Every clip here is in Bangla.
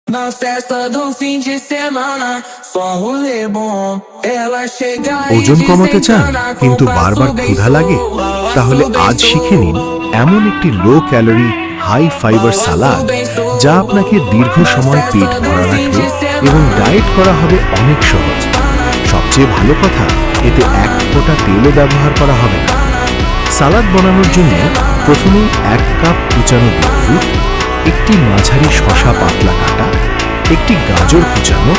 Na festa do fim de semana, só um rolê bom. Ela chega ওজন কমাতে চান কিন্তু বারবার ক্ষুধা লাগে? তাহলে আজ শিখে নিন এমন একটি লো ক্যালোরি হাই ফাইবার সালাদ যা আপনাকে দীর্ঘ সময় পেট ভরা রাখবে এবং ডায়েট করা হবে অনেক সহজ। সবচেয়ে ভালো কথা, এতে এক ফোঁটা তেলও ব্যবহার করা হবে না। সালাদ বানানোর জন্য প্রথমেই 1 কাপ কুচানো বিটরুট, একটি মাঝারি শসা পাতলা কাটা, একটি গাজর কুচানো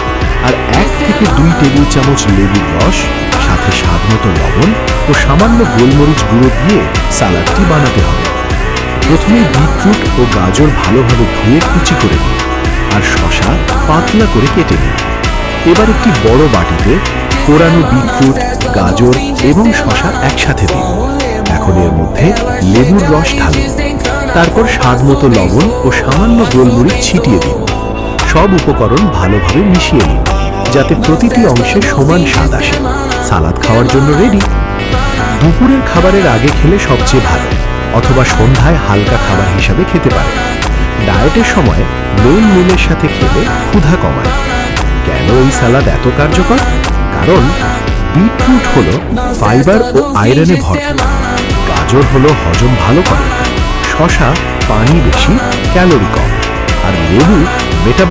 আর 1 থেকে 2 টেবিল চামচ লেবুর রস, সাথে স্বাদমতো লবণ ও সামান্য গোলমরিচ গুঁড়ো দিয়ে সালাদটি বানাতে হবে। প্রথমে বিটরুট ও গাজর ভালোভাবে ধুয়ে কুচি করে নিন আর শসা পাতলা করে কেটে নিন। এবার একটি বড় বাটিতে কোরানো বিটরুট, গাজর এবং শসা একসাথে দিন। এখন এর মধ্যে লেবুর রস ঢালুন, তারপর স্বাদমতো লবণ ও সামান্য গোলমরিচ ছিটিয়ে দিন। সব উপকরণ ভালোভাবে মিশিয়ে নিন যাতে প্রতিটি অংশে সমান স্বাদ আসে। সালাদ খাওয়ার জন্য রেডি। দুপুরের খাবারের আগে খেলে সবচেয়ে ভালো, অথবা সন্ধ্যায় হালকা খাবার হিসাবে খেতে পারেন। ডায়েটের সময় মেইন মিলের সাথে খেলে ক্ষুধা কমায়। কেন এই সালাদ এত কার্যকর? কারণ বিটরুট হলো ফাইবার ও আয়রনে ভরপুর, গাজর হলো হজম ভালো করে, শসা পানি বেশি ক্যালোরি কম, আর লেবু মেটাবলিজম